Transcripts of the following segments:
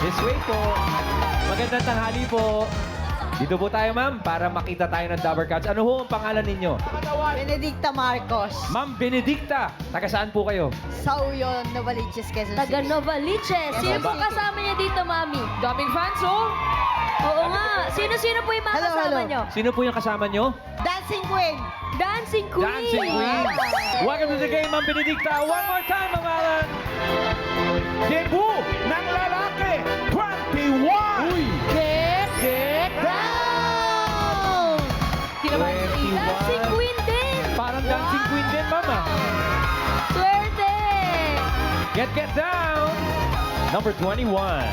This way po. Magandang tanghali po. Dito po tayo, ma'am, para makita tayo ng Dabber Cats. Ano ho ang pangalan ninyo? Benedicta Marcos. Ma'am Benedicta. Taga saan po kayo? Sauyo, Novaliches, Quezon Taga City. Novaliches. Sino Yes, po ma'am. kasama niya dito, mami? Daming fans, oh. Oo nga. Sino-sino po yung mga Hello, kasama hello. niyo? Sino po yung kasama nyo? Dancing Queen. Dancing Queen. Dancing Queen. Welcome to the game, Ma'am Benedicta. One more time, Ma'am Alan. Debut ng lalaki, 21! Uy! Get down! Dancing Queen din. Parang Dancing Queen din, Ma'am. ah. Swerte. Get down! Number 21.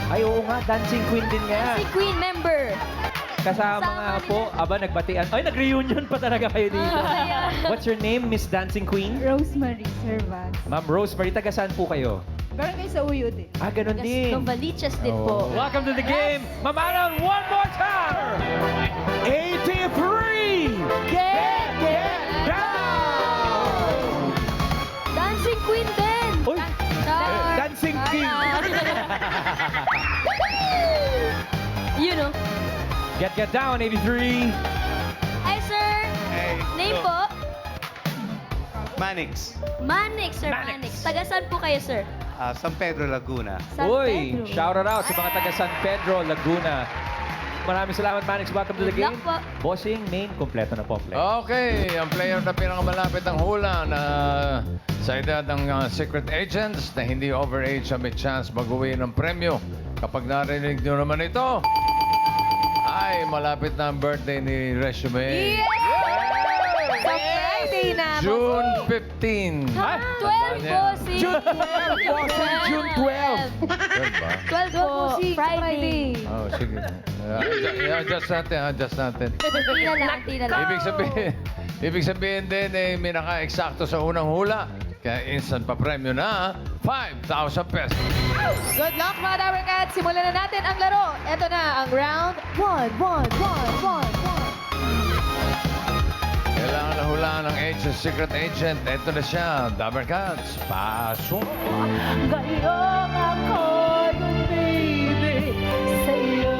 Ay, oo nga, Dancing Queen din nga. Dancing Queen member. Kasama nga po, aba, nagbatian. Ay, nag-reunion pa talaga kayo dito. What's your name, Miss Dancing Queen? Rosemary Servas. Ma'am Rosemary, taga saan po kayo? Barangay sa Uyo din. Ah, ganun din. Novaliches din po. Welcome to the game. Ma'am Alan, one more time! 83! Get down! Dancing Queen din. Uy! Dancing King! You know. Get down, 83. Hi, sir. Hey, Name so, po? Manix, Manix, Sir Manix. Manix. Taga saan po kayo, sir? San Pedro, Laguna. San Uy, Pedro. shout out sa mga taga San Pedro, Laguna. Maraming salamat, Manix. Welcome to the Good game. luck po. Bossing, main, kompleto na po ang play. Okay, ang player na pinakamalapit ang hula na sa edad ng secret agents na hindi overage ang may chance mag-uwi ng premyo. Kapag narinig nyo naman ito, ay malapit na ang birthday ni Resume. Sa Friday na. June 15. Ha? 12 po, si... June 12, bossing, June 12. 12 ba? 12 po, Friday. Oh, sige. Adjust natin. Hindi na lang, hindi na lang. Ibig sabihin din, may naka-eksakto sa unang hula. Kaya instant pa premyo na 5,000 pesos. Good luck mga Dabber Cats! Simulan na natin ang laro. Ito na ang round 1. Kailangan na hulaan ng agent, secret agent. Ito na siya, Dabber Cats. Pasok! Gayong ako'y umibig sa'yo.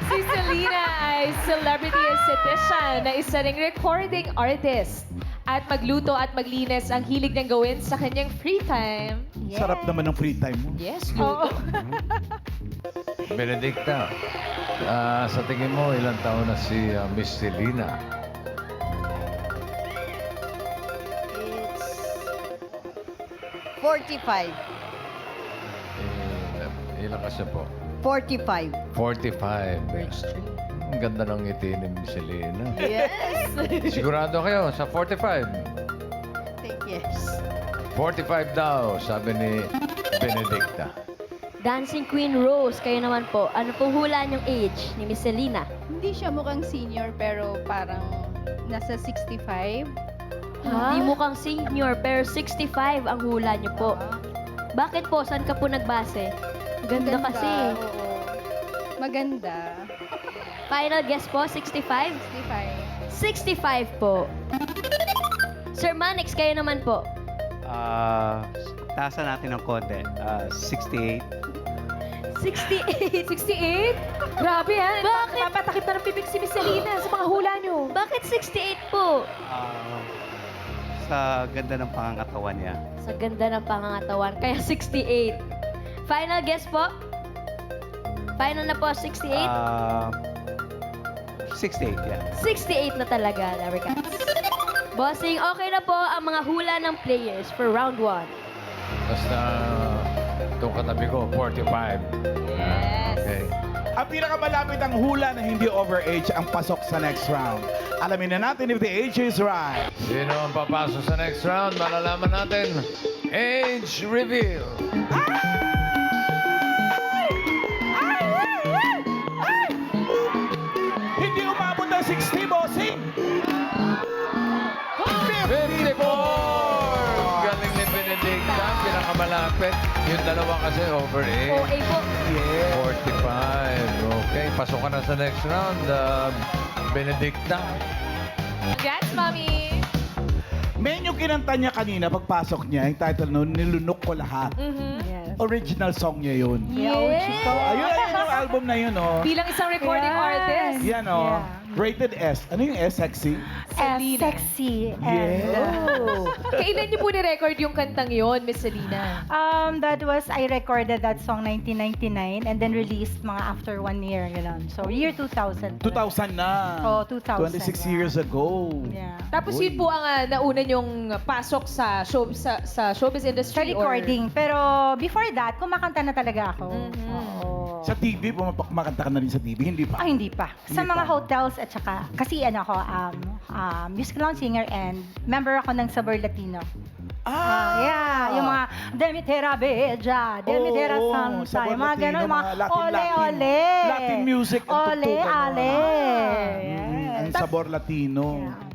Si Selena ay celebrity esthetician na isa ring recording artist. At magluto at maglinis ang hilig niyang gawin sa kanyang free time. Sarap naman ng free time mo. Yes, luto. Benedicta, sa tingin mo, ilang taon na si Miss Selena? It's 45. Ilang ka siya po? 45. 45. Ang ganda ng ngiti ni Miss Selena. Yes. Sigurado kayo, sa 45. Take yes. 45 daw, sabi ni Benedicta. Dancing Queen Rose, kayo naman po. Ano pong hula niyong age ni Miss Selena? Hindi siya mukhang senior pero parang nasa 65. Hindi mukhang senior, pero 65 ang hula niyo po. Bakit po? Saan ka po nagbase? Ganda kasi. Oo. Maganda. Final guess po, 65? 65. 65 po. Sir Manix, kayo naman po. Taasan natin ng konti. 68. 68? 68? Grabe yan. Bakit? Papatakip na ng pipig si Miss Selena sa mga hula niyo. Bakit 68 po? Sa ganda ng pangangatawan niya. Sa ganda ng pangangatawan, kaya 68. Final guess po? Final na po, 68? 68, yeah. 68 na talaga, Dabber Cats. Bossing, okay na po ang mga hula ng players for round 1. Basta, itong katabi ko, 45. Yes. Okay. Ang pinakamalapit ang hula na hindi overage ang pasok sa next round. Alamin na natin if the age is right. Sino ang papasok sa next round? Malalaman natin. Age reveal. Hindi umabot ng 60, bossing! 54! Galing ni Benedicta, pinakamalapit. Yung dalawa kasi over 8. OA po. 45. Okay, pasok ka na sa next round. Benedicta. Congrats, Mami! Men yung kinanta niya kanina, pagpasok niya, yung title noon, Nilunok Ko Lahat. Yes. Original song niya yun. Yeah. Ayun, yung album na yun, oh. Bilang isang recording Yes. artist. Yan, oh. Yeah. Rated S. Ano yung S? Sexy? Selena. Sexy. Yeah. Kailan niyo po ni-record yung kantang yon, Miss Selena? That was, I recorded that song 1999 and then released mga after 1 year, gano'n. So, year 2000. 2000 na. Oh, 2000. 26 yeah. years ago. Yeah. Tapos Uy. yun po ang nauna yung pasok sa showbiz Sa industry recording. Pero before that, kumakanta na talaga ako. Mhm. Oo. Sa TV, kumakanta ka na rin sa TV, hindi pa? Ah, hindi pa. Sa Hindi mga pa. hotels at saka, kasi ano ako, music lounge singer and member ako ng Sabor Latino. Yeah, yung mga Demitera Beja, Demitera Oo, Samsa, Sabor yung mga Latino, ganun, mga mga Latin, ole, Latin. ole. Latin music ang Ole, tugtugan, ale. Ang Yes. sabor Latino. Yeah.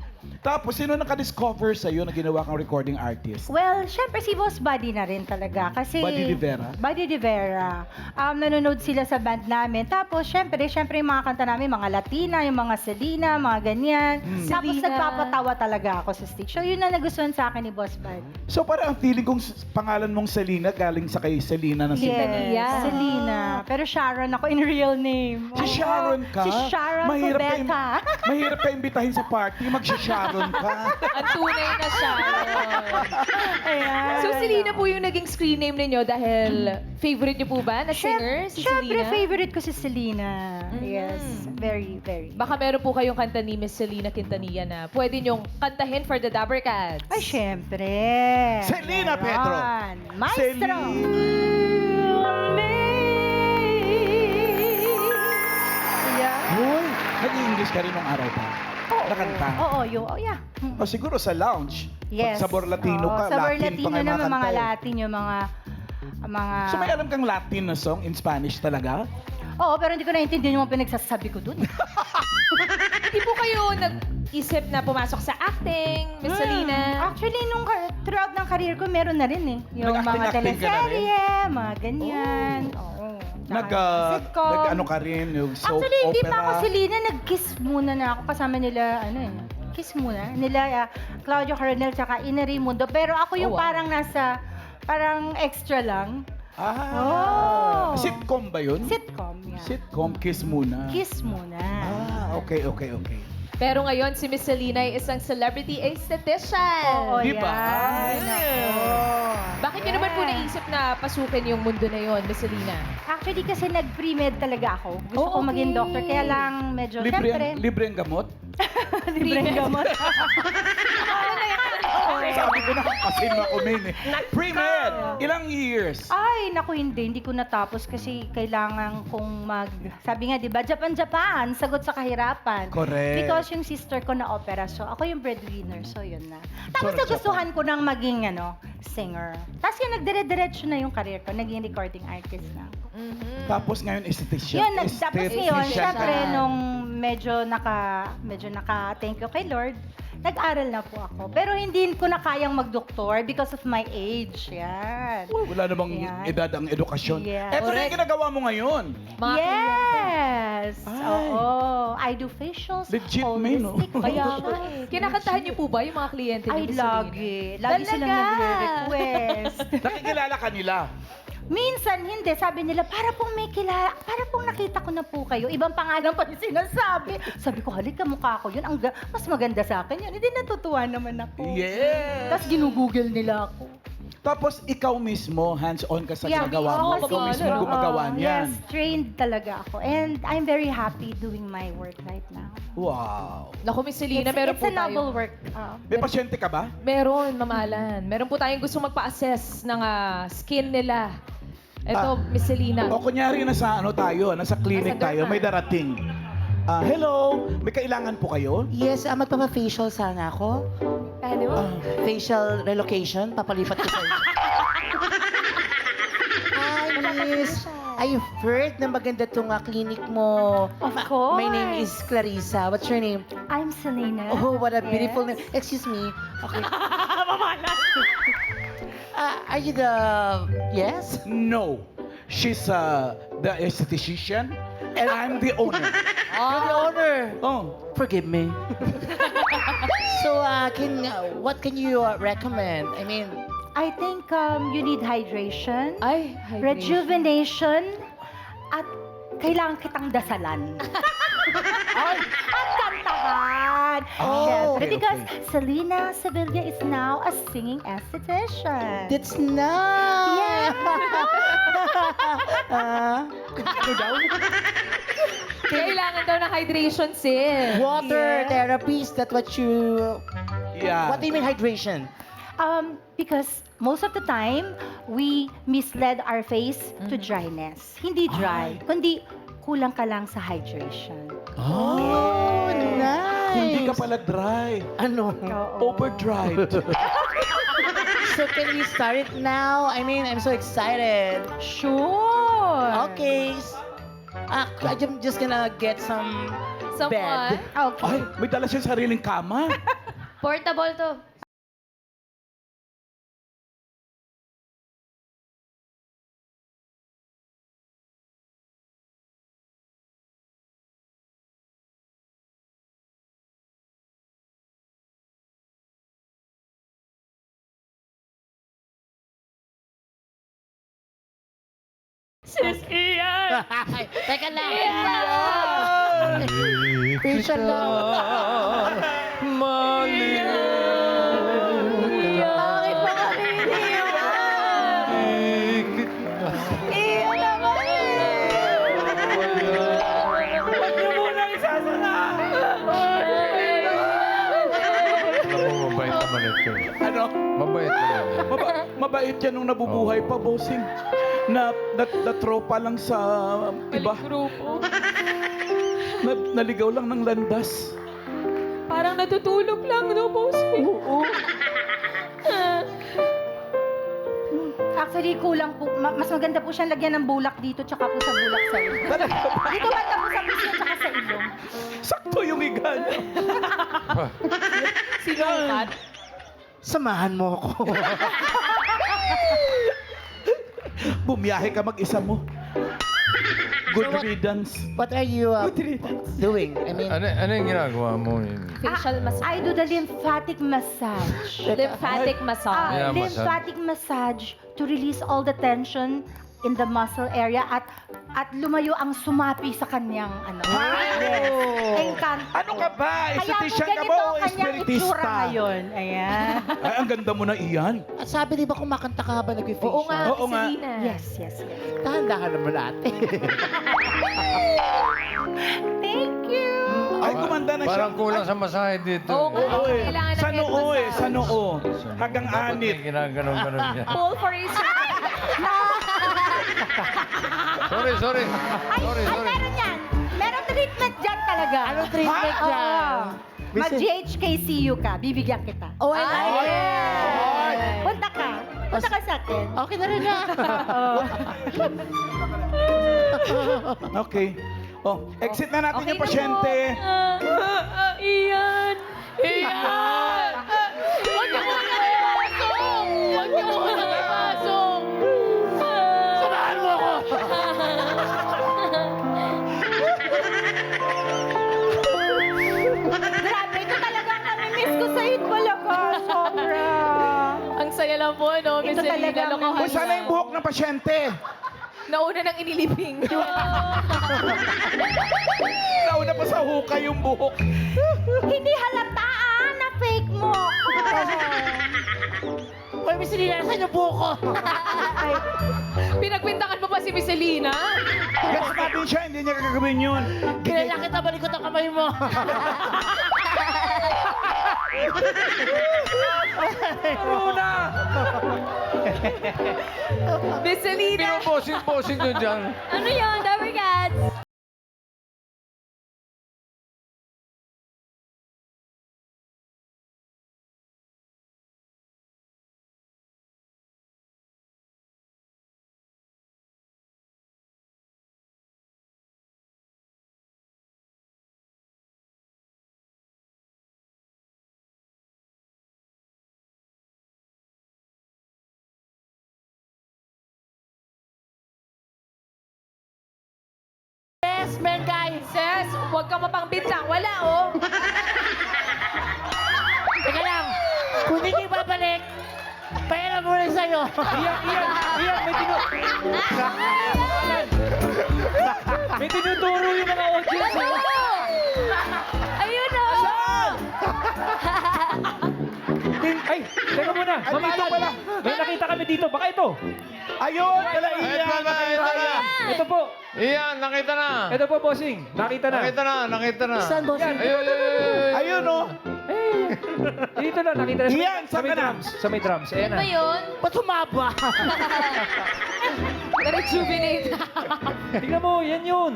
Tapos, sino nakadiscover sa'yo na ginawa kang recording artist? Well, syempre si Boss Buddy na rin talaga. Kasi... Buddy de Vera? Buddy de Vera. Nanonood sila sa band namin. Tapos, syempre yung mga kanta namin, mga Latina, yung mga Selena, mga ganyan. Tapos, Selena. nagpapatawa talaga ako sa stage. So, yun na nagustuhan sa akin ni Boss Buddy. So, parang ang feeling kong pangalan mong Selena galing sa kay Selena na Selena. Selena. Pero Sharon ako in real name. Si Sharon ka? Si Sharon Mahirap ka Cubeta. mahirap ka imbitahin sa party, mag-Sharon ka. Ang tunay na siya. Ayan. So, Selena po yung naging screen name ninyo dahil favorite niyo po ba na singer, si Syempre, Selena? favorite ko si Selena. Mhm. Yes. Very, very. Baka meron po kayong kanta ni Miss Selena Quintanilla na pwede niyong kantahin for the Dabber Cats. Ay, syempre. Selena Meron. Pedro. Maestro. Yeah. Hoy, nag-English ka rin nung araw pa. Nakanta. Oo, yeah. O siguro sa lounge. Yes. Pag sabor Latino Oo, ka, Sabor Latin pa Latino nga yung naman, mga kanta eh. Latin, yung mga... So may alam kang Latin na song in Spanish talaga? Oo, pero hindi ko naintindihan yung mga pinagsasabi ko dun. Hindi po kayo nag-isip na pumasok sa acting, Miss Selena? Actually, throughout ng career ko, meron na rin eh. Yung mga Nag-acting-acting ka na rin? teleserye, mga ganyan. Oo. Sitcom. Nag-ano ka rin, yung soap Actually, hindi opera. pa ako Selena. Nag-kiss muna na ako. Kasama nila, kiss muna. Nila Claudio Coronel tsaka Ina Raimundo. Pero ako yung Oh, wow. parang extra lang. Ah, Oh. sitcom ba yun? Sitcom, yeah. Sitcom, Kiss Muna. Kiss muna. Okay. Pero ngayon, si Miss Selena ay isang celebrity esthetician. Oo, Di ba? yan. Oo. Bakit niyo naman po naisip na pasukin yung mundo na yon, Miss Selena? Actually, kasi nag-pre-med talaga ako. Gusto ko okay. maging doctor. Kaya lang medyo, syempre, Libre ang gamot? libre ang gamot. Sabi ko na, kasi ako main eh. Pre-med! Ilang years? Ay, naku, hindi ko natapos kasi kailangan kong sabi nga, di ba, Japan, sagot sa kahirapan. Correct. Because yung sister ko na opera, so ako yung breadwinner, so yun na. Tapos So, nagustuhan ko nang maging, singer. Tapos yung nagdire-diretso na yung career ko, naging recording artist na. Tapos ngayon, esthetician. Yun, tapos ngayon, Esthetician syempre, ka. nung medyo naka, thank you kay Lord, nag-aral na po ako. Pero hindi ko na kayang magdoktor because of my age. Yan. Wala namang Yan. edad ang edukasyon. Yeah. Eto na yung ginagawa mo ngayon. Mga Yes! Ay. Oo. I do facials. Legit, may, no? holistic Kaya facials. nga eh. Kinakantahan niyo po ba yung mga kliyente ni Ay, Miss Selena? lagi. Lagi silang Talaga? nagre-request. Nakikilala ka nila. Minsan, hindi. Sabi nila, para pong nakita ko na po kayo. Ibang pangalan pa yung sinasabi. Sabi ko, halika, mukha ko yun. Mas maganda sa akin yun. Hindi, natutuwa naman ako. Yes! Tapos ginugugol nila ako. Tapos ikaw mismo, hands-on ka sa Yeah, ginagawa mo. oo, Ikaw kasi- mismo gumagawa niyan. Yes, trained talaga ako. And I'm very happy doing my work right now. Wow. Naku, Miss Selena, meron It's po a noble tayo. work. May pasyente ka ba? Meron, mamahalan. Meron po tayong gusto magpa-assess ng skin nila. Ito, Miss Selena. O kunyari nasa nasa clinic Nasa tayo, may derma. darating. Hello, may kailangan po kayo? Yes, magpapa-facial sana ako. Pwede mo? Facial relocation, papalipat ko sa inyo. Hi, Miss. I heard na maganda tong clinic mo. Of course. My name is Clarissa. What's your name? I'm Selena. Oh, what a beautiful Yes. name. Excuse me. Okay. Are you the... Yes? No. She's the esthetician and I'm the owner. You're the owner. Oh. Forgive me. So, what can you recommend? I mean, I think you need hydration, Ay, hydration. rejuvenation, at kailangan kitang dasalan. At kantahan. Oh, Syempre, okay, because Selena Sevilla is now a singing esthetician. that's nice. Kailangan daw ng hydration, sis. Water Yes. therapy, is that what you... Yeah. What do you mean hydration? Because most of the time, we misled our face to dryness. Hindi dry, kundi kulang ka lang sa hydration. Oh, nice. Hindi ka pala dry. Ano? Overdried. So can we start it now? I mean, I'm so excited. Sure. Okay. I'm just gonna get some Someone. bed. Okay. Ay, may dala siya sariling kama. Portable to. Sis Ian! Teka lang. Facial lang. Bakit ba kami iniwan? Iyan naman Mabait naman ito. Ano? Mabait naman. Mabait yan nung nabubuhay pa, bossing. Na tropa lang sa iba. Grupo. Naligaw lang ng landas. Parang natutulog lang, no, boss? Oo. Actually, kulang po. Mas maganda po siyang lagyan ng bulak dito tsaka po sa bulak sa ilong. Dito banda po sa pisngi tsaka sa ilong. Sakto yung higa niya. Sinukat. Samahan mo ako. Bumiyahe ka mag-isa mo. Good So what- riddance. What are you doing? I mean, Ano yung ginagawa mo? Facial massage. I do the lymphatic massage. Lymphatic massage. Yeah, Lymphatic massage to release all the tension in the muscle area at lumayo ang sumapi sa kanyang ano. Yes. Encanto. Ano ka ba? Kaya po Esthetician ka ganito ba o ang kanyang itsura espiritista? ngayon. Ayan. Ay, ang ganda mo na iyan. at sabi di ba kumakanta ka habang nag-facial? Oo nga, Oo nga. Selena. Yes, yes, yes. Dahan-dahan naman ate. Thank you. Ay, kumanda na siya. Parang kulang sa masahe dito. Oo nga, Oo eh. kailangan ng Sa head noo eh, massage. sa noo. Hanggang Dapat anit. may ginaganon-ganon niya. Pull for his Sorry. Ay, meron yan. Meron treatment dyan talaga. Anong treatment Oo. dyan? Mag-GHKCU ka, bibigyan kita. Oh, I Ay, like yes. it. Punta ka. Punta ka sa akin. Okay na rin na. Okay. Oh, exit na natin Okay yung na pasyente. Iyan! Iyan! Huwag niyo muna ipasok! Huwag niyo muna ipasok! Samahan mo ako. Grabe, ito talaga ang namimiss ko sa Itbulaga. Sobra. Ang saya lang po, no? Miss Ito talaga Selena, ang lokohan Uy, sana yung buhok ng pasyente. Nauna nang inilibing. Nauna pa sa hukay yung buhok. Hindi halata na fake mo. Uy, Miss Selena, saan yung buko? Pinagpintakan mo pa si Miss Selena? Gets natin siya, hindi niya gagawin yun. Kailan kita balikot ang kamay mo. Muna! Miss Selena! Pinoposing-posing nyo dyan. Ano yun, Dabber Cats? Yes, man, guys. Ses, huwag ka mapangbintang. Wala, oh. oh. Iyan, may tinuturo yung mga audience. Ayun o! Ay, teka muna. Ay, dito pala. May nakita kami dito. Baka ito. Ayun, kala Ito Ian. na, ito na. Ito po. Iyan, nakita na. Ito po, bossing. Nakita na. Nakita na. Saan, boss? Yan. Ayun. Ayun, oh. Dito na, nakita na. Iyan, sa may saan ka na? drums. Sa may drums. Ayan Ano ba na. yun? Ba't humaba? Na-rejuvenate. Tingnan mo, yan yun.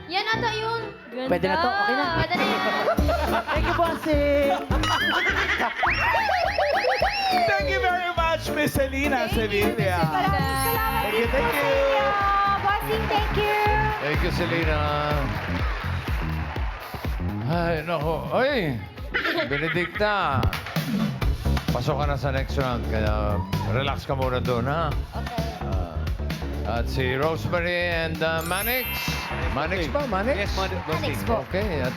Yan ata yun. Ganda. Pwede na to, okay na. Pwede na yan. Thank you, bossing. Thank you very much, Miss Selena Sevilla. Maraming salamat Thank you, din thank po sa you. inyo. Bossing, thank you. Thank you, Selena. Ay, nako. Ay! Benedicta. Pasok ka na sa next round, kaya relax ka muna doon, ha? Okay. At si Rosemary and Manix. Manix ba? Manix? Yes, Alex po. Okay, at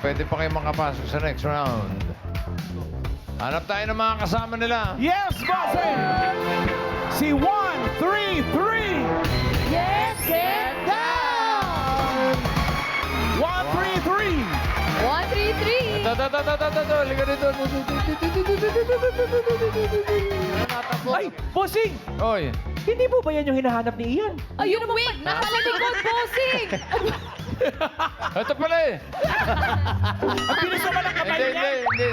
pwede pa kayo makapasok sa next round. Hanap tayo ng mga kasama nila. Yes, bossing. Si 133. Yes, get down! 133. 1, 3, 3. Liga dito. Ay, bossing! Oy, Hindi po ba yan yung hinahanap ni Ian? Ayun, wig! Nasa likod, bossing! ito pala eh. Ang bilis naman ang kamay niya. Hindi.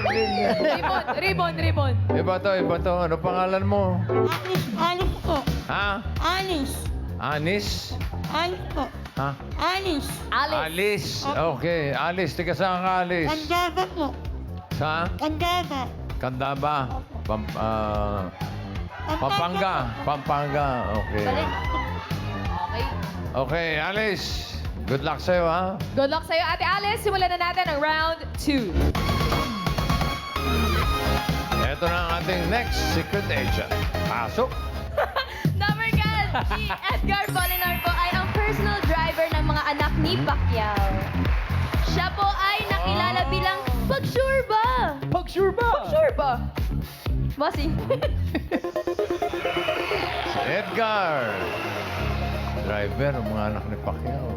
Ribbon. Iba to. Ano pangalan mo? Anis po. Ha? Anis. Anis? Anis po. Ha? Anis. Alice. Okay, Alice. Tiga saan ka, Alice? Kandaba po. Sa? Kandaba. Candaba. Pampanga. Okay. Balik. Okay. Okay, Alice. Good luck sa'yo, ha? Good luck sa'yo, Ate Alice. Simulan na natin ang round 2. Ito na ang ating next secret agent. Pasok. Number guard, si Edgar Bolinar po ay ang personal driver ng mga anak ni Pacquiao. Siya po ay nakilala bilang Pagsurba. Pagsurba! Pagsurba. Bossing. Si Edgar. Driver ng mga anak ni Pacquiao.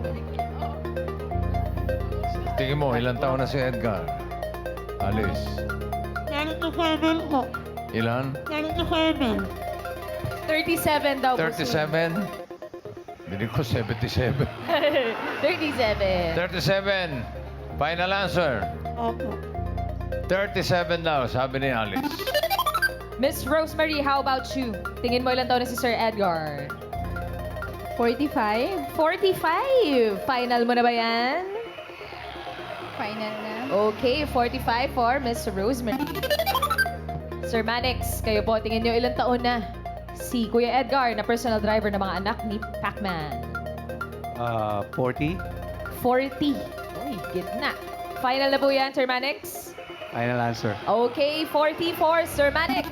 Tingin mo, ilang taon na si Edgar? Alice. 97 po. Ilan? 97. 37 daw, bossing. 37? Hindi ko 77. 37. 37. Final answer. Opo. 37 daw, sabi ni Alice. Miss Rosemary, how about you? Tingin mo ilang taon na si Sir Edgar? 45. 45. Final mo na ba yan? Final na. Okay, 45 for Miss Rosemary. Sir Manix, kayo po, tingin nyo ilang taon na si Kuya Edgar na personal driver ng mga anak ni Pacman? 40. 40. Uy, gitna. Final na po yan, Sir Manix? Final answer. Okay, 44, Sir Manix.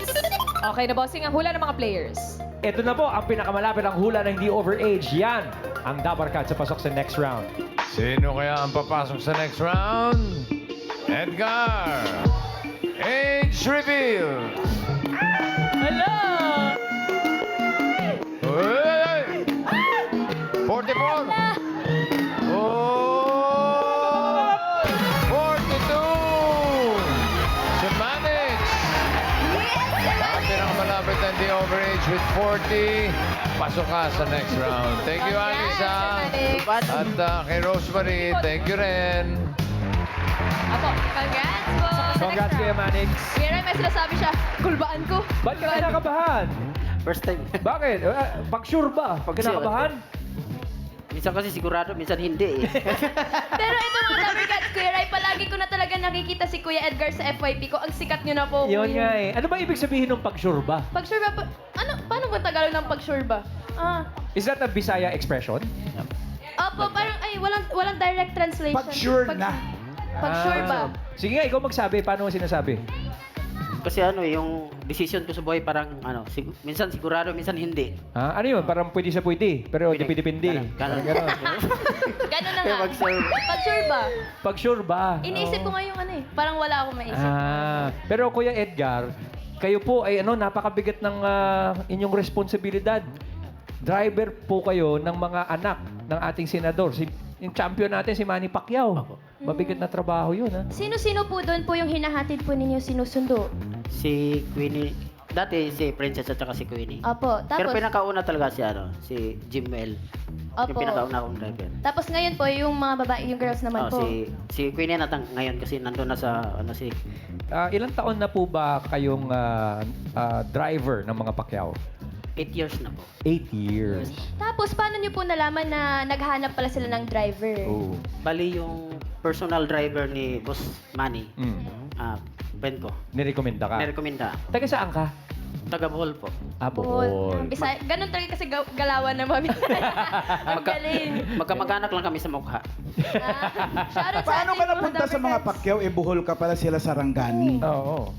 Okay na, bossing, ang hula ng mga players. Ito na po ang pinakamalapit ang hula na hindi overage. Yan ang Dabarkat sa pasok sa next round. Sino kaya ang papasok sa next round? Edgar! Age reveal! Hello! Hey! 44! Oh! 42! Si Manix! Ang pinakamalapit na hindi overage with 40. Pasok ka sa next round. Thank you, Congrats, Alisa. Sir Manix. At kay Rosemary, thank you rin. Apo, Congrats po. Congrats Kuya Manix. Kuya Ray, may sinasabi siya, kulbaan ko. Ba't ka kinakabahan? First time. Bakit? Pag-sure ba? Pag kinakabahan? Minsan kasi sigurado, minsan hindi eh. Pero ito mga Dabarkats, Kuya Ray, palagi ko na talaga nakikita si Kuya Edgar sa FYP ko. Ang sikat nyo na po. Yun Kuya. nga eh. Ano ba ibig sabihin ng pag-sure ba? Pag-sure ba? Paano ba Tagalog ng pag-sure ba? Is that a Bisaya expression? Opo, parang, walang direct translation. Pag-sure na. Pag-sure ba? Sige nga, ikaw magsabi. Paano mo sinasabi? Kasi yung decision ko sa buhay parang minsan sigurado, minsan hindi. Ha? Ano yun? Parang pwede sa pwede. Pero dipindi-pindi. Ganon. Ganon. Gano'n na nga. Pag-sure. Pag-sure ba? Pag-sure ba? Iniisip ko nga yung parang wala akong maisip. Pero Kuya Edgar, kayo po ay napakabigat ng inyong responsibilidad. Driver po kayo ng mga anak ng ating senador. Yung champion natin, si Manny Pacquiao. Mabigat na trabaho yun, ha? Sino-sino po doon po yung hinahatid po ninyo sinusundo? Si Queenie, dati si Princess at saka si Queenie. Opo. Pero Tapos, pinakauna talaga si Jimel. Yung Opo. pinakauna kong driver. Tapos ngayon po, yung mga babae, yung girls naman po. Si Queenie natang ngayon kasi nandun na sa Ilang taon na po ba kayong driver ng mga Pacquiao? 8 years na po. 8 years. Tapos, paano nyo po nalaman na naghahanap pala sila ng driver? Oh. Bali yung personal driver ni Boss Manny, Mm. friend ko. Nirekomenda ka? Nirekomenda. Taga saan ka? Taga Bohol po. Bohol. Bisaya, ganun talaga kasi galawan na mami. Ang galing. Magkamag-anak lang kami sa mukha. Shoutout Paano ating ka napunta sa mga Dabarkads. Pacquiao? Buhol ka pala sila sa Rangani. Oo.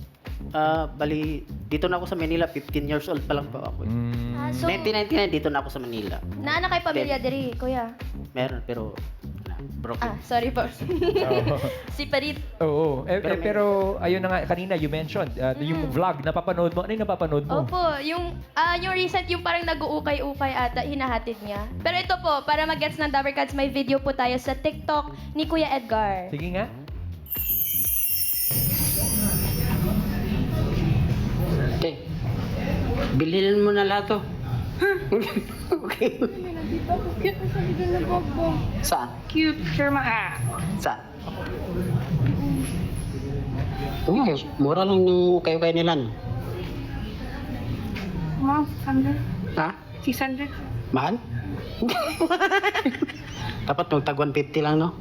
Bali, dito na ako sa Manila, 15 years old pa lang po ako. Ah, so, 1999, dito na ako sa Manila. naana kay pamilya diri, kuya. Meron, pero broken. Sorry po. Si Parit. Oo. Pero Pero ayun na nga, kanina you mentioned, yung vlog, napapanood mo. Ano yung napapanood mo? Opo, yung recent, yung parang nag-uukay-ukay ata, hinahatid niya. Pero ito po, para mag-gets ng Dabarkads, may video po tayo sa TikTok ni Kuya Edgar. Sige nga. Okay. Bilhin mo na lahat to. Okay. Saan? Cute, Sherma. Saan? Mura lang yung kayo-kayo nila. No? Mom, 600. Ha? 600. Mahal? Dapat magtag 150 lang, no?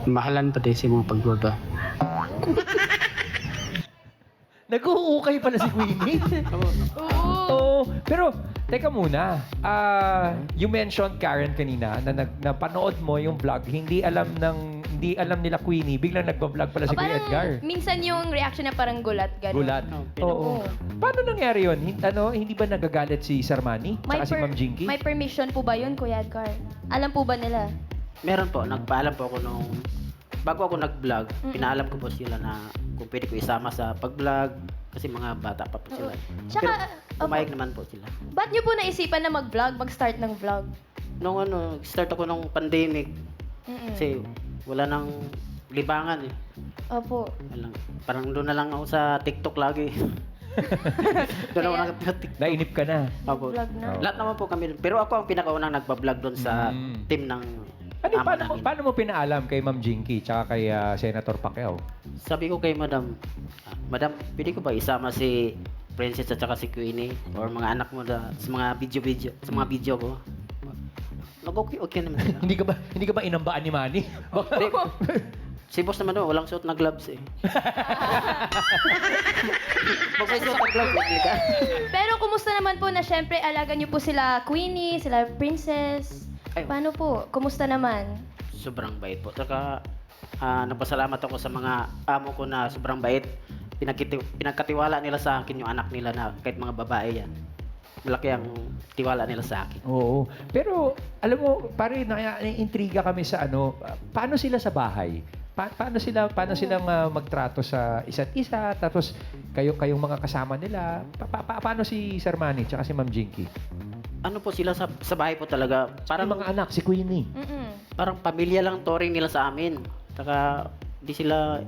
Mahalan pati si mga pagboba. Nag-uukay pala si Queenie. Oo. Pero, teka muna. You mentioned, Karen, kanina, na napanood mo yung vlog. Hindi alam nila Queenie. Biglang nagpa-vlog pala si Kuya Edgar. Minsan yung reaction na parang gulat, gano'n. Gulat. Oo. Paano nangyari yun? Hindi ba nagagalit si Sarmani? Tsaka si Ma'am Jinky? May permission po ba yun, Kuya Edgar? Alam po ba nila? Meron po, nagpaalam po ako nung bago ako nag-vlog, pinaalam ko po sila na kung pwede ko isama sa pag-vlog kasi mga bata pa po sila. Tsaka, Pero pumayag naman po sila. ba't nyo po naisipan na mag-vlog, mag-start ng vlog? Nung start ako nung pandemic, kasi wala nang libangan eh. Opo. Parang doon na lang ako sa TikTok lagi. Doon ako nag-TikTok. Nainip ka na. Opo. Vlog na. Lahat naman po kami. Pero ako ang pinakaunang nagpa-vlog doon sa team ng ama namin. Paano mo pinaalam kay Ma'am Jinky tsaka kay Senator Pacquiao? Sabi ko kay Madam, Madam, pwede ko ba isama si Princess at saka si Queenie or mga anak mo sa mga video ko? Okay naman sila. Hindi ka ba inambaan ni Manny? Hindi. Si boss naman walang suot na gloves eh. Pag may suot na gloves, hindi ka. Pero kumusta naman po na syempre alaga nyo po sila Queenie, sila Princess? Ay, Paano po? Kumusta naman? sobrang bait po. Saka nagpasalamat ako sa mga amo ko na sobrang bait. Pinagkatiwala nila sa akin yung anak nila na kahit mga babae yan. Malaki ang tiwala nila sa akin. Oo. Pero, alam mo, pare, naiintriga kami sa paano sila sa bahay? Paano silang magtrato sa isa't isa? Tapos, kayong mga kasama nila? Paano si Sir Manny tsaka si Ma'am Jinky? Ano po sila sa bahay po talaga? Parang Parang mga anak, si Queenie. parang pamilya lang touring nila sa amin. Saka di sila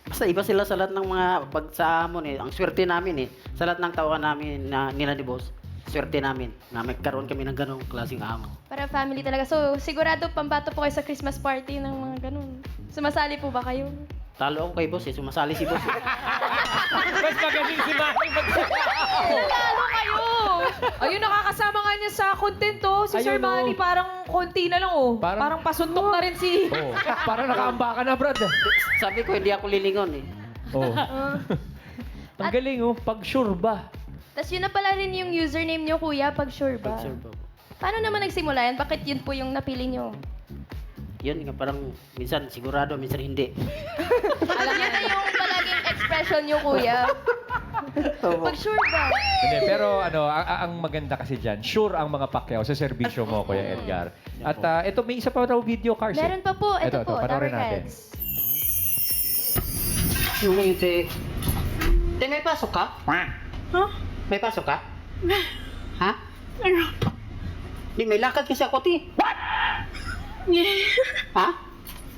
basta iba sila sa lahat ng mga pag sa amon eh. Ang swerte namin eh. Sa lahat ng tawa namin na nila ni boss. Swerte namin na magkaroon kami ng ganong klaseng amo. Para family talaga. So, sigurado pambato po kayo sa Christmas party ng mga ganun. Sumasali po ba kayo? Talo ako kay boss eh. Sumasali si boss. Mas magaling si Manny Lalo kayo! Ayun, nakakasama nga niya sa content to. Si Sir Ayun, oh. Manny, parang konti na lang, oh. Parang- Parang pasuntok na rin si... Oh, parang nakaamba ka na, Brad. Sabi ko hindi ako lilingon eh. Oh. Ang galing, oh. Pag sure ba? Tapos yun na pala rin yung username nyo, kuya, pag sure ba? Pag sure po. Paano naman nagsimula yan? Bakit yun po yung napili nyo? Yun nga parang minsan sigurado, minsan hindi. Alam yun na yung palaging expression nyo, kuya. Pag sure ba? Hindi, pero ang maganda kasi dyan, sure ang mga Pacquiao sa serbisyo mo, Kuya Edgar. At ito, may isa pa raw video, Cars. Meron pa po. Ito po, panoorin natin. Dabarkads. Yung ngayon si Te, may pasok ka? Huh? May pasok ka? Ha? Ano? Di, may lakad kasi ako, ti. Ha?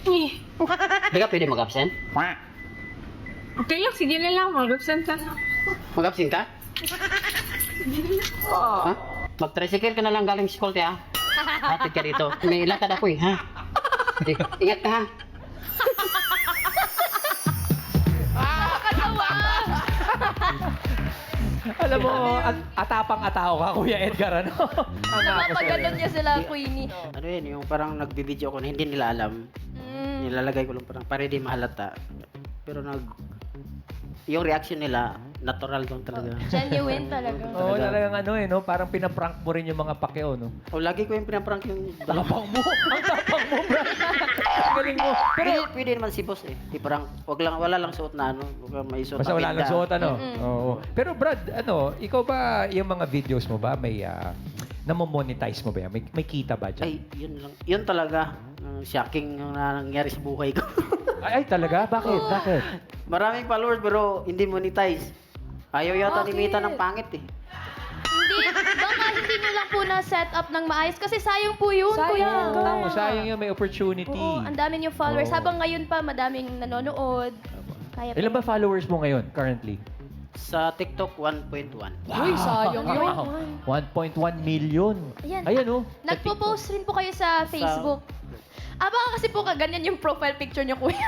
Di ka pwede mag-absent? Okay lang, sige na lang. Mag-absent ka. Mag-absent ka? Ha? Mag-tricycle ka na lang galing school, ti, ha? Hatid ka dito. May lakad ako, eh, ha? Di, ingat ka, ha? Alam mo, atapang-atao ka, Kuya Edgar, ano? Ang Napapaganon niya sila, Queenie. Ano yun, yung parang nagbibideo ako na hindi nila alam. Nilalagay ko lang parang para di mahalata. Pero yung reaction nila, natural doon talaga. Genuine talaga. Oo, talagang ano eh, no? Parang pinaprank mo rin yung mga Pacquiao, no? O, lagi ko yung pinaprank yung Tapang mo! Ang tapang mo, bro! Ang galing mo! Pero, pwede naman si boss eh. Di parang, wala lang suot na ano. Huwag may suot basta na wala pinda. lang suot, ano? Oo. Pero Brad, ano, ikaw ba, yung mga videos mo ba, may, namo-monetize mo ba yan? May kita ba dyan? Ay, yun lang. Yun talaga. Shocking yung nangyari sa buhay ko. Ay, talaga? Bakit? Bakit? Maraming followers pero hindi monetize. Ayaw yata ni Mita ng pangit eh. Baka hindi nyo lang po na-set up ng maayos. Kasi sayang po yun, Kuya. Oo, sayang yun, may opportunity. Oo, ang dami yung followers. Oo. Habang ngayon pa, madaming nanonood. Kaya Ilan ba followers mo ngayon, currently? Sa TikTok, 1.1. Uy, sayang yun. Wow. 1.1 million. Ayan. Ayan, oh. Nagpo-post rin po kayo sa Facebook. Baka kasi po kaganyan yung profile picture niyo, Kuya.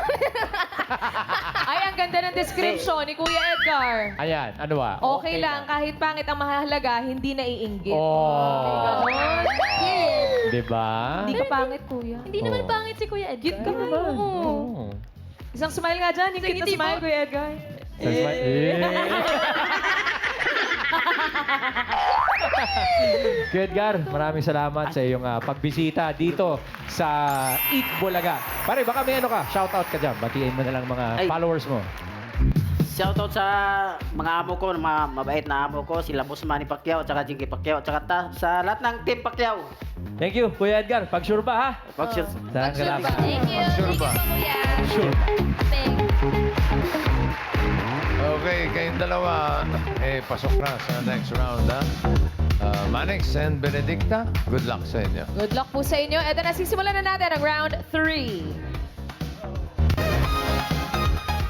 Ay, ang ganda ng description ni Kuya Edgar. Ayan, ano ba? Okay lang, kahit pangit ang mahalaga, hindi naiinggit. Oh. Ganon. Diba? Hindi ka pangit, Kuya. Hindi naman Oo. pangit si Kuya Edgar. Cute ka naman. Oo. Oo. Isang smile nga dyan. Yung cute na Ngiti smile, po. Kuya Edgar. Kuya Edgar, maraming salamat sa iyong pagbisita dito sa Eat Bulaga. Pare, baka may ano ka, shoutout ka dyan. Batiin mo na lang mga Ay. followers mo. Shoutout sa mga amo ko, mga mabait na amo ko, sila Boss Manny Pacquiao, at saka Jinky Pacquiao, at saka sa lahat ng Team Pacquiao. Thank you, Kuya Edgar. Pag-sure ba, ha? Pag-shoot. Salamat. Thank you. Sure Thank ba? you, Kuya. Sure. Thank Okay, kayong dalawa, pasok na sa next round, ha? Manix and Benedicta, good luck sa inyo. Good luck po sa inyo. Eto na, sisimulan na natin ang round 3.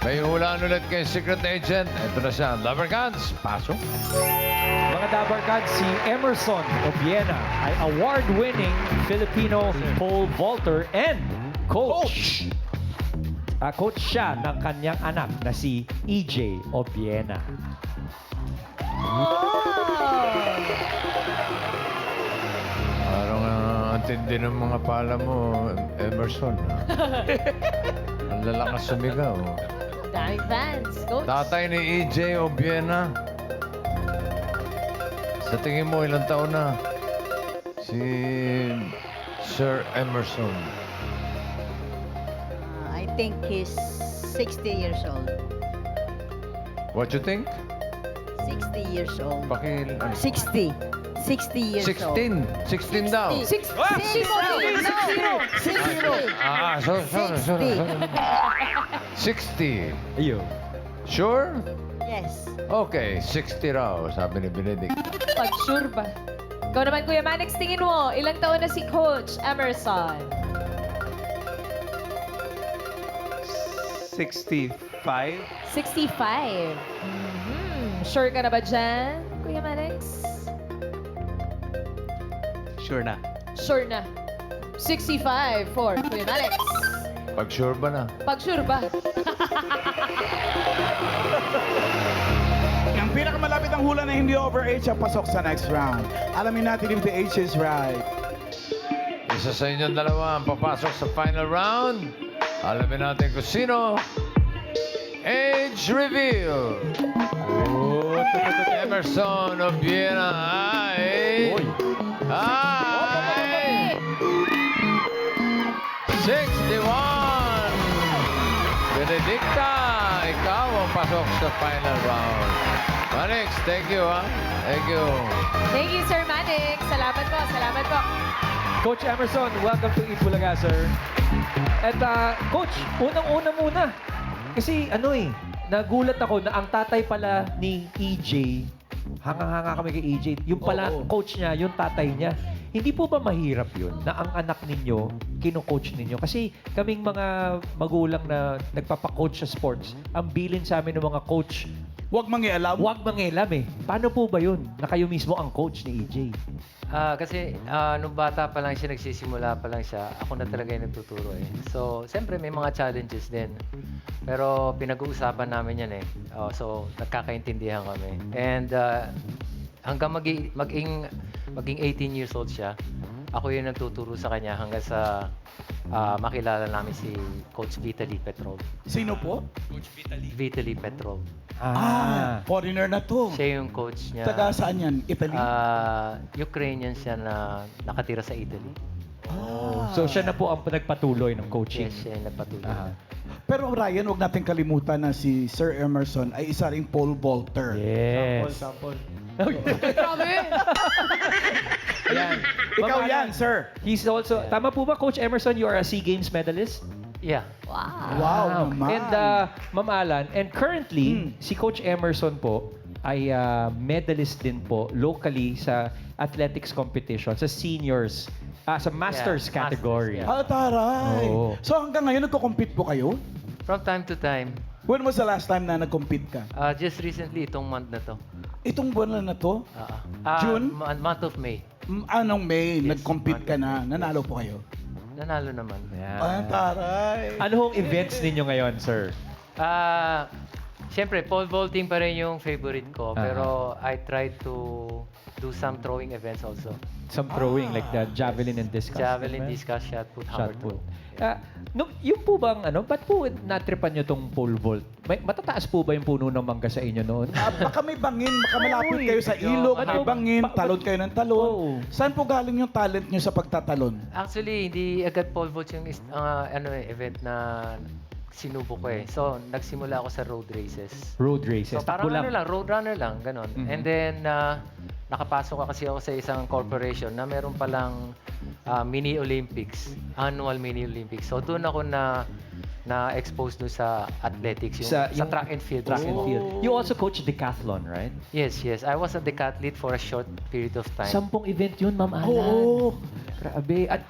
May hulaan ulit kay Secret Agent. Ito na siya, Lover Gods, pasok. Mga Dabarkad, si Emerson Obiena ay award-winning Filipino pole vaulter and coach. Coach siya ng kanyang anak na si EJ Obiena. Parang ang tindi ng mga pala mo, Emerson. Ang lalakas sumigaw. Daming fans. Coach. Tatay ni EJ Obiena. Sa tingin mo, ilang taon na? Si Sir Emerson. I think he's 60 years old. What you think? 60 years old. 60. 60. 60 years old. 16. 16 daw. 60. Sorry. 60. Ayun. Sure? Yes. Okay, 60 raw, sabi ni Benedict. Pag-sure ba? Ikaw naman, Kuya Manix, tingin mo, ilang taon na si Coach Emerson? 65. 65. Sure ka na ba dyan, Kuya Manix? Sure na. Sure na. 65 for Kuya Manix. Pag sure ba na? Pag-sure ba? Ang pinakamalapit ang hula na hindi overage ang pasok sa next round. Alamin natin if the age is right. Isa sa inyong dalawa ang papasok sa final round. Alamin natin kung sino. Age reveal. Emerson Obiena ay... 61! Benedicta, ikaw ang pasok sa final round. Manix, thank you, ha? Thank you. Thank you, Sir Manix. Salamat po, salamat po. Coach Emerson, welcome to Eat Bulaga, sir. At Coach, unang-una muna. Kasi ano nagulat ako na ang tatay pala ni EJ, hanga-hanga kami kay EJ, yung pala coach niya, yung tatay niya. Hindi po ba mahirap yun na ang anak ninyo, kino-coach ninyo? Kasi kaming mga magulang na nagpapakoach sa sports, ang bilin sa amin ng mga coach, Huwag mangialam. huwag mangialam eh. Paano po ba yun na kayo mismo ang coach ni EJ? Kasi nung bata pa lang siya, nagsisimula pa lang siya, ako na talaga yung nagtuturo eh. So, siyempre may mga challenges din. Pero pinag-uusapan namin yan eh. So, nagkakaintindihan kami. And hanggang maging 18 years old siya, ako yung nagtuturo sa kanya hanggang sa makilala namin si Coach Vitaly Petrov. Sino po? Vitaly Petrov. Foreigner na to. Siya yung coach niya. Taga saan yan? Italy? Ukrainian siya na nakatira sa Italy. So siya na po ang nagpatuloy ng coaching. Yes, siya yung nagpatuloy. Pero Ryan, huwag natin kalimutan na si Sir Emerson ay isa ring pole vaulter. Yes. Yan. Ikaw yan, sir. He's also, tama po ba, Coach Emerson, you are a SEA Games medalist? Yeah. Wow, naman. And Ma'am Alan, and currently, si Coach Emerson po ay medalist din po locally sa athletics competition, sa seniors, sa masters Yeah, category. masters, Taray. Oo. So hanggang ngayon, nagko-compete po kayo? From time to time. When was the last time na nag-compete ka? Just recently, itong month na to. Itong buwan na to? June? Month of May. Anong May, Yes, nag-compete ka na? Nanalo po kayo? Nanalo naman. Taray. Ano hong events ninyo ngayon, sir? Siyempre, pole vaulting pa rin yung favorite ko. Pero I try to do some throwing events also. Some throwing, like the javelin and discus. Javelin, diba? discus, shot put, Shot hammer put. throw. Yung po bang, ba't po natripan nyo tong pole vault? Matataas po ba yung puno ng mangga sa inyo noon? Baka may bangin, baka malapit kayo sa ilog, may bangin, talon kayo ng talon. Oo. Saan po galing yung talent nyo sa pagtatalon? Actually, hindi agad pole vault yung event na sinubo ko eh. So, nagsimula ako sa road races. Road races. So, parang Takbo lang. ano lang, road runner lang, ganon. And then, nakapasok kasi ako sa isang corporation na meron palang mini Olympics, annual mini Olympics. So, doon ako na-expose doon sa athletics, sa yung track and field. Track and field. You also coach decathlon, right? Yes. I was a decathlete for a short period of time. 10 event yun, Ma'am Alan. Oo. Grabe. At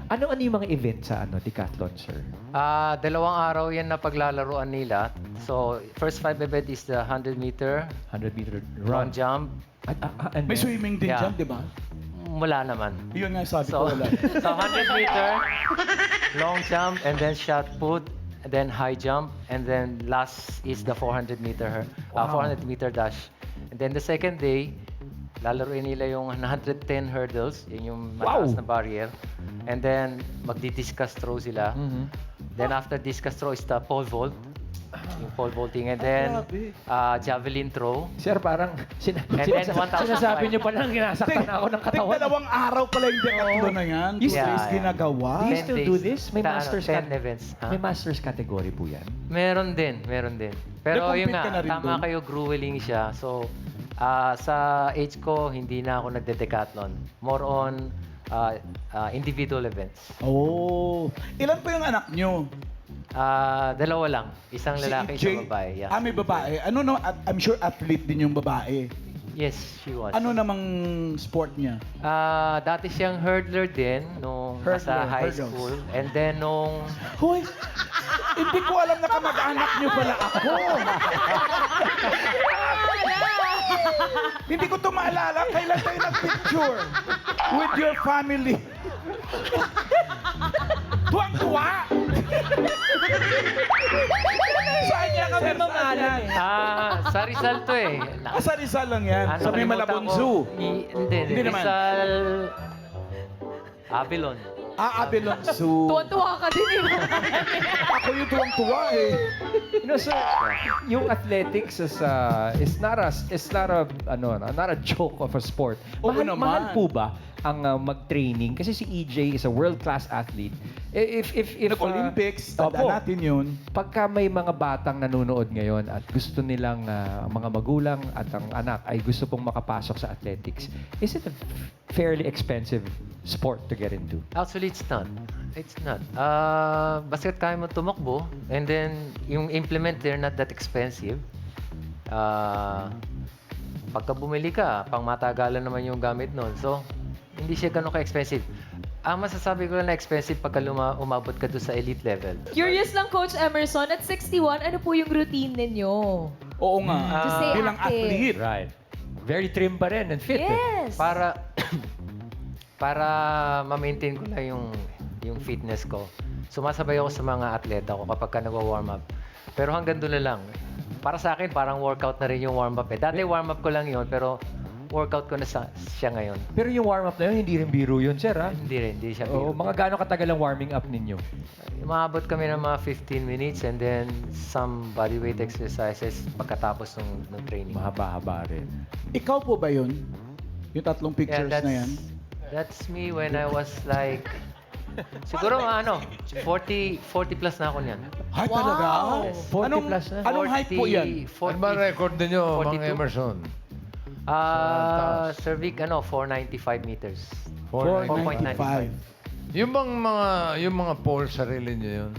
ano yung mga event sa decathlon, sir? 2 araw yan na paglalaroan nila. So, first 5 event is the 100 meter, 100 meter run jump. And May then, swimming din Yeah. dyan, di ba? Wala naman. Yun nga sabi ko, So, wala. so 100 meter, long jump, and then shot put, and then high jump, and then last is the 400 meter 400 meter dash. And then the second day, lalaroin nila yung 110 hurdles, yun yung mataas na barrier. And then magdi-discus throw sila. Then after discus throw is the pole vault. Yung pole vaulting, and then javelin throw. sir, parang And then 1,000 sinasabi niyo pa lang, ginasaktan na ako ng katawan. 2 araw pala yung decathlon na yan. You 2 days still- ginagawa. Do you 10 still days. do this? May masters 10 events. May masters category po yan. Meron din. Pero Nag-compete yun nga, ka na rin tama doon? kayo, grueling siya. So, sa age ko, hindi na ako nagde-decathlon. More on individual events. Oh. Ilan po yung anak nyo? 2 lang. Isang lalaki, si isang babae. Yeah. May babae. Ano no? I'm sure athlete din yung babae. Yes, she was. Ano namang sport niya? Dati siyang hurdler din nung Hurdler, nasa high hurdles. school. And then nung... Hoy! Hindi ko alam na kamag-anak niyo pala ako. Hindi ko to maalala. Kailan tayo nag-picture with your family? Tuwang-tuwa! Saan niya kami mamalan? sa Rizal to eh. Sa Rizal lang yan. Sa may nakalimutan Malabon ko. Zoo. Hindi naman. Rizal... Avilon. Abilon Zoo. Tuwan-tuwa ka din eh. Ako yung tuwang-tuwa eh. Sir, yung athletics is not a joke of a sport. Oo Mahal naman. po ba ang mag-training? Kasi si EJ is a world-class athlete. If Olympics, tandaan Opo. natin yun. Pagka may mga batang nanonood ngayon at gusto nilang mga magulang at ang anak ay gusto pong makapasok sa athletics, is it a fairly expensive sport to get into? Actually, it's not. It's not. Basta kaya mo tumakbo, and then yung implement, they're not that expensive. Pagka bumili ka, pang matagalan naman yung gamit nun. So, hindi siya ganun ka-expensive. Ang masasabi ko lang na expensive pagka umabot ka doon sa elite level. Curious lang, Coach Emerson, at 61, ano po yung routine ninyo? Oo nga. To stay Bilang active. athlete. Right. Very trim pa rin and fit. eh. Yes! Para ma-maintain ko lang yung fitness ko. Sumasabay ako sa mga atleta ko kapag ka nagwa-warm up. Pero hanggang doon na lang. Para sa akin, parang workout na rin yung warm up eh. Dati warm up ko lang yun, pero workout ko na siya ngayon. Pero yung warm-up na yun, hindi rin biro yun, sir, ha? Hindi siya Oo, biro. mga gaano katagal ang warming up ninyo? Umabot kami ng mga 15 minutes and then some bodyweight exercises pagkatapos ng training. Mahaba-haba rin. Ikaw po ba yun? Yung tatlong pictures na yan? That's me when I was like, siguro mga 40 plus na ako niyan. Ay, talaga? Yes. 40 Anong, plus na? anong height po yan? Ano ba record ninyo, Mang 42? Emerson? Cervic, 495 meters. 495. Yung mga pole, sarili niyo yun?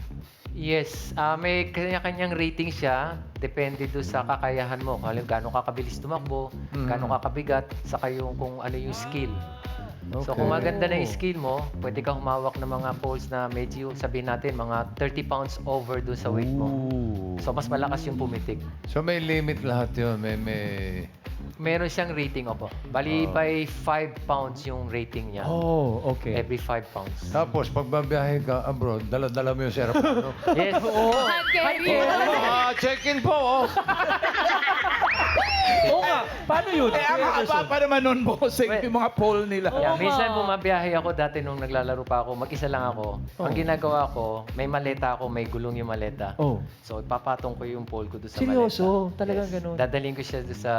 Yes, may kanya-kanyang rating siya. Depende doon sa kakayahan mo. Kung gaano kakabilis tumakbo, gaano kakabigat, saka yung kung ano yung skill. So kung maganda na yung skill mo, pwede ka humawak ng mga poles na medyo, sabihin natin, mga 30 pounds over doon sa weight mo. So mas malakas yung pumitik. So may limit lahat yun? May... Meron siyang rating, opo. Bali, by 5 pounds yung rating niya. Oh, okay. Every 5 pounds. Tapos, pag babiyahe ka abroad, dala-dala mo yung aeroplano. Yes. Hand carrier. Check-in po, oh. Oo nga, paano yun? Eh, ang haba pa naman nun, bossing, yung mga poll nila. Yeah, minsan bumabiyahe ako dati nung naglalaro pa ako, mag-isa lang ako. Ang ginagawa ko, may maleta ako, may gulong yung maleta. Oh. So, papatong ko yung pole ko doon sa Seryoso? maleta. Talagang ganun? Dadaling ko siya doon sa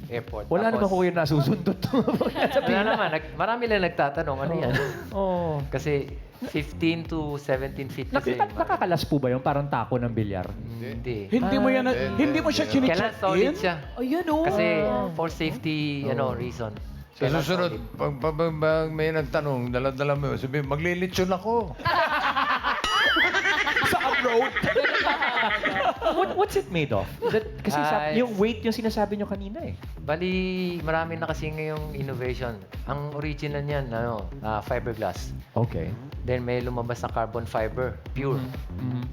airport. Wala naman ko yung nasusundot. Wala naman. Marami lang nagtatanong, ano yan? Oo. Kasi 15 to 17 feet kasi. Nakakalas po ba yun? Parang tako ng bilyar? Hindi. Hindi mo yan, hindi mo siya Kailangan chine-check solid in? siya. Ayun, oh. Kasi for safety reason. Sa susunod, pag may nagtanong, dala-dala mo yun, sabihin, maglilitsyon ako. Sa abroad? What's it made of? Kasi yung weight yung sinasabi nyo kanina eh. Bali, marami na kasi ngayong innovation. Ang original niyan, fiberglass. Okay. Then may lumabas na carbon fiber, pure.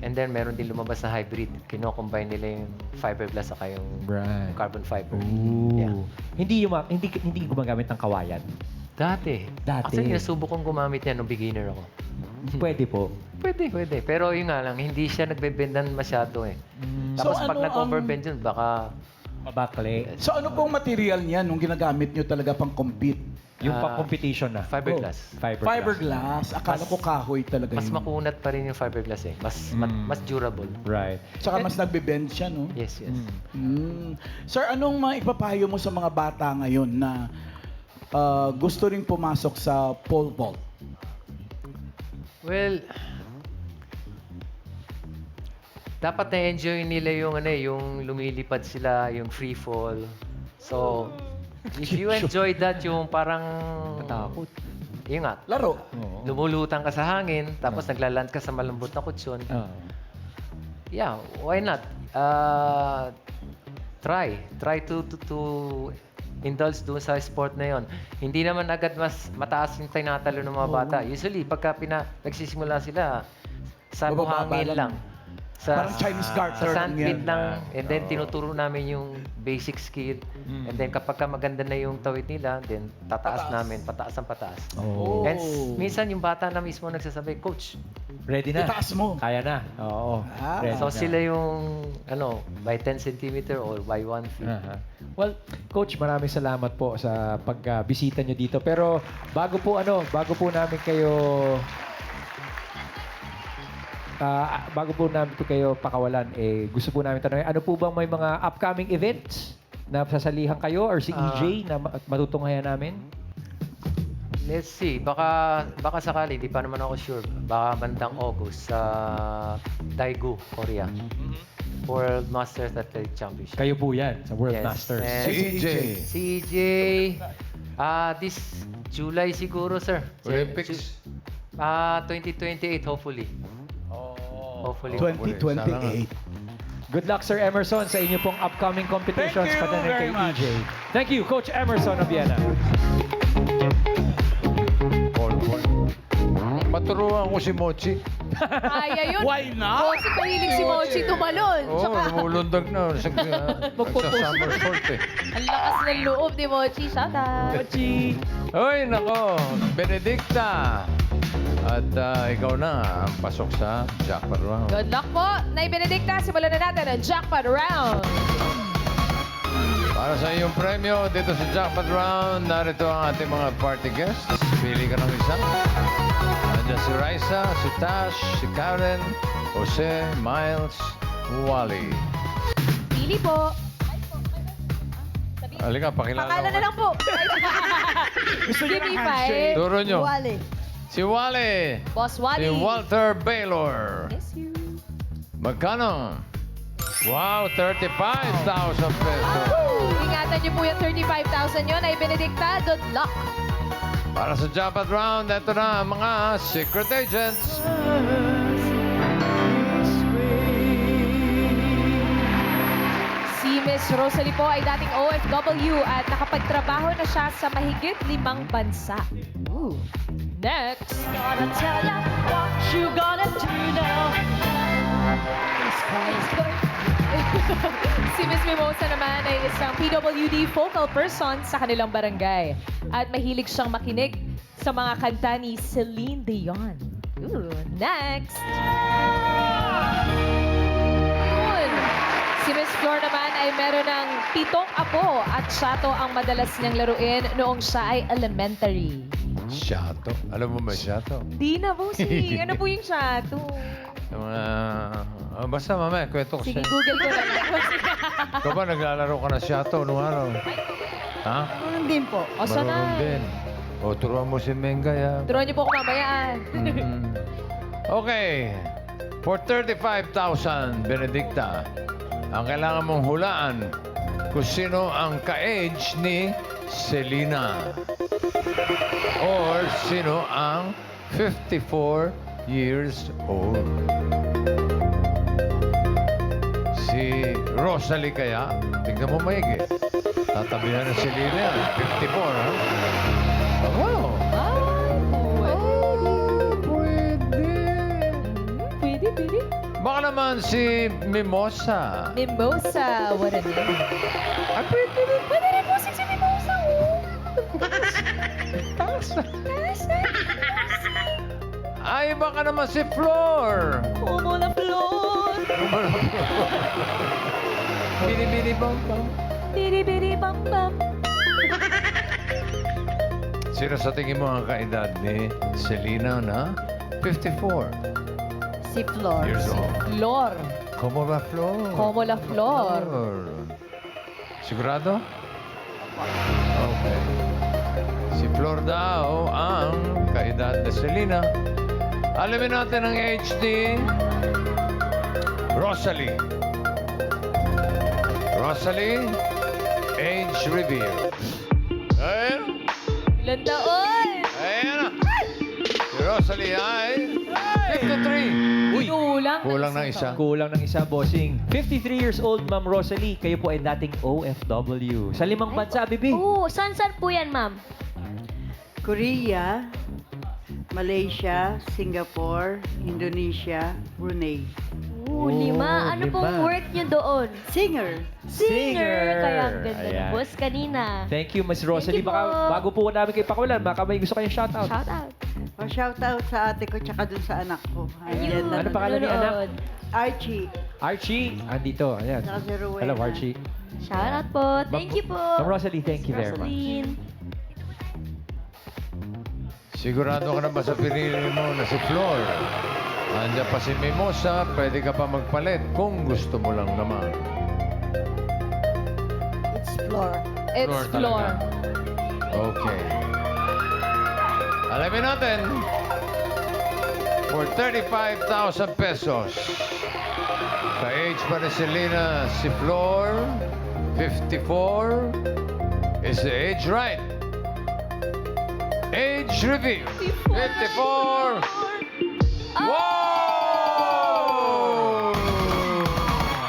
And then meron din lumabas na hybrid. Kino-combine nila yung fiberglass saka yung Right. carbon fiber. Ooh. Yeah. Hindi gumagamit ng kawayan. Dati. Dati. Actually, nasubok kong gumamit yan nung beginner ako. Pwede po. Pwede. Pero yun nga lang, hindi siya nagbebendan masyado eh. Tapos So, pag ano nag-overbend yun, baka... Mabakle. So ano pong material niyan nung ginagamit nyo talaga pang compete? Yung pang-competition na. Fiberglass. Fiberglass. Akala ko kahoy talaga Mas yun. makunat pa rin yung fiberglass eh. Mas durable. Right. Tsaka mas nagbe-bend siya, no? Yes. Sir, anong mga ipapayo mo sa mga bata ngayon na gusto ring pumasok sa pole vault? Well, dapat na-enjoy nila yung lumilipad sila, yung free fall. So, if you enjoy that, yung parang... Natakot. Yun nga, Laro. lumulutang ka sa hangin, tapos naglaland ka sa malambot na kutsyon. Yeah, why not? Try to indulge doon sa sport na yon. Hindi naman agad mas mataas yung tinatalo ng mga bata. Usually, pagka nagsisimula sila, sa Bababa buhangin lang. lang. Sa Parang Chinese garter sa lang yan. sandpit lang. And then, tinuturo namin yung basic skill. And then, kapag ka maganda na yung tawid nila, then tataas namin, pataas ang pataas. Oh. And minsan, yung bata na mismo nagsasabi, Coach, Ready na. Itaas mo. Kaya na. Oo. Ready so na. sila yung, by 10 centimeter or by 1 feet. Well, Coach, maraming salamat po sa pagbisita nyo dito. Pero bago po namin kayo pakawalan, gusto po namin tanongin, ano po bang may mga upcoming events na sasalihan kayo or si EJ na matutunghayan namin? Let's see, baka sakali, di pa naman ako sure. Baka bandang August sa Daegu, Korea. World Masters Athletic Championship. Kayo po yan sa World Yes. Masters. And Si EJ. Si EJ, this July siguro, sir. Olympics? 2028, hopefully. Hopefully. 2028. Good luck, Sir Emerson, sa inyo pong upcoming competitions. Thank you pati na very kay much. EJ. Thank you, Coach Emerson of Vienna. Paturuan ko si Mochi. Kaya yun. Why not? Kasi mahilig si Mochi tumalon. Oo, lumulundag na. Nagsa-somersault eh. Ang lakas ng loob ni Mochi. Shout out. Mochi! Hoy, nako, Benedicta. At ikaw na ang pasok sa jackpot round. Good luck po, Nay Benedicta. Simulan na natin ang jackpot round. Para sa iyong premyo dito sa jackpot round, narito ang ating mga party guests. Pili ka ng isa. Nandiyan si Raisa, si Tash, si Karen, Jose, Miles, Wally. Pili po. Halika, pakilala Pakala na lang po. Gusto niyo Give ng me handshake? five. Turo nyo. Wally. Si Wally. Boss Si Wally. Walter Baylor. Yes, you. Magkano? Wow, 35,000 pesos. Ingatan niyo po yung 35,000 yun. Nay Benedicta, good luck. Para sa jackpot round, ito na ang mga secret agents. Si Miss Rosalie po ay dating OFW at nakapagtrabaho na siya sa mahigit 5 bansa. Ooh. Next. Gonna tell ya what you gonna do now. Si Miss Mimosa naman ay isang PWD focal person sa kanilang barangay. At mahilig siyang makinig sa mga kanta ni Celine Dion. Ooh. Next. Yun. Si Miss Flor naman ay meron ng 7 apo at siya to ang madalas niyang laruin noong siya ay elementary. Shato. Alam mo ba shato? Di na po si. Ano po yung shato? Yung mga... basta mamaya, kwento ko Sige, sa'yo. Google ko na lang. Ikaw ba naglalaro ka na shato nung araw? Ha? Ano din po. O, sana. Marunong din. O, turuan mo si Mengay ha. Turuan niyo po ako mamaya. Mhm. Okay. For 35,000, Benedicta, ang kailangan mong hulaan kung sino ang ka-age ni Selena. Or sino ang 54 years old. Si Rosalie kaya, tignan mo maigi. Tatabihan na si Selena, 54 ha? Oh, Pwede. baka naman si Mimosa. Mimosa, what a name. Ah, pwede rin. Pwede rin po si Mimosa. Ay, baka naman si Flor. Como la flor. Bini-bini bang bang. Biri bam bam. Sino sa tingin mo ang kaedad ni Selena na 54 Si Flor. years old? Flor. Como la Flor? Como la flor. Sigurado? Okay. Si Flor daw ang kaedad ni Selena. Alamin natin ang age ni Rosalie. Rosalie, age reveal. Ayan. Ilan taon? Ayan na. Si Rosalie ay 53. Uy! Kulang. Kulang ng isa. Kulang ng isa, bossing. 53 years old, Ma'am Rosalie. Kayo po ay dating OFW. Sa 5 bansa, Bibi. Oo, saan po yan, ma'am? Korea, Malaysia, Singapore, Indonesia, Brunei. Oo, 5. Ano pong 5. work niyo doon? Singer. Singer! Kaya ang ganda ng Ayan. boss kanina. Thank you, Miss Rosalie. Thank you Baka po. bago po namin kayo pakawalan, baka may gusto kayong shoutout. Shout out. O, shout out sa ate ko tsaka dun sa anak ko. Ayan, Ano pangalan ni anak? Archie. Archie. Andito. Ayan. Tsaka si Rowena. Hello, Archie. Shout out po. Thank you po. Ma'am Rosalie, thank you very much. Rosaline. Sigurado ka na ba sa pinili mo na si Flor? Andiyan pa si Mimosa, pwede ka pa magpalit kung gusto mo lang naman. It's Flor. It's Flor Flor. talaga. Okay. Alamin natin. For 35,000 pesos. Ka-age pa ni Selena si Flor, 54. Is the age right? Age reveal. 54. Wow!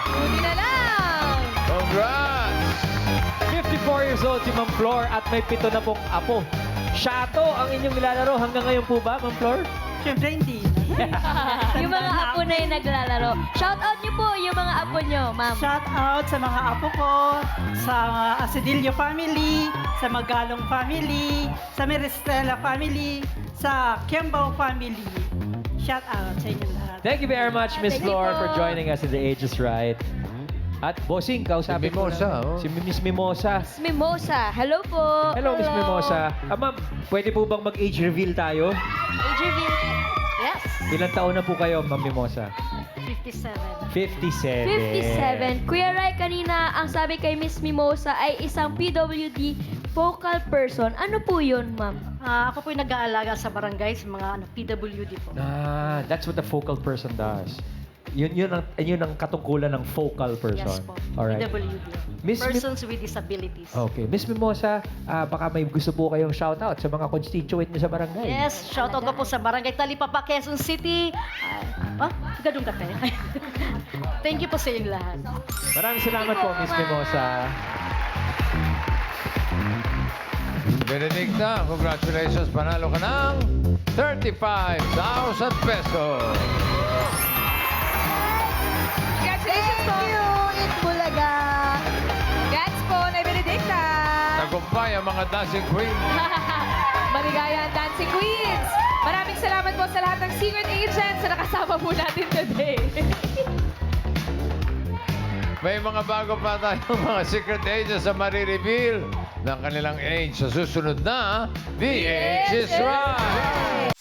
Buti na lang. Congrats! 54 years old si Ma'am Flor at may 7 na pong apo. Shato ang inyong nilalaro hanggang ngayon po ba, Ma'am Flor? Siyempre hindi. Yung mga apo na yung naglalaro. Shout out niyo po yung mga apo niyo, ma'am. Shout out sa mga apo ko, sa Asidillo family, sa Magalong family, sa Meristela family, sa Kiambao family. Shout out sa inyo lahat. Thank you very much, Miss Thank you Flor, po. for joining us in The Age is Right. At bossing, kausapin Si Mimosa, mo na. oh. Si Miss Mimosa. Miss Mimosa, hello po. Hello, Miss Mimosa. Ma'am, pwede po bang mag-age reveal tayo? Age reveal. Yes. Ilang taon na po kayo, Ma'am Mimosa? 57. 57. 57. Kuya Rai, kanina ang sabi kay Miss Mimosa ay isang PWD focal person. Ano po yun, ma'am? Ako po yung nag-aalaga sa barangay sa mga PWD po. That's what the focal person does. Yun ang katungkulan ng focal person. Yes po. Alright. PWD. Miss Mi- Persons with disabilities. Okay. Miss Mimosa, baka may gusto po kayong shoutout sa mga constituent niyo sa barangay. Yes, shoutout ko po sa Barangay Talipapa, Quezon City. Gadong kape. Thank you po sa inyo lahat. Maraming salamat po, Miss Mimosa. Benedicta, congratulations. Panalo ka ng 35,000 pesos. Congratulations po. It's Bulaga. Congrats po, Nay Benedicta. Tagumpay ang mga dancing queen. Maligaya ang Dancing Queens. Maraming salamat po sa lahat ng secret agents na nakasama po natin today. May mga bago pa tayong mga secret agents na marireveal ng kanilang age sa susunod na The Age is Right.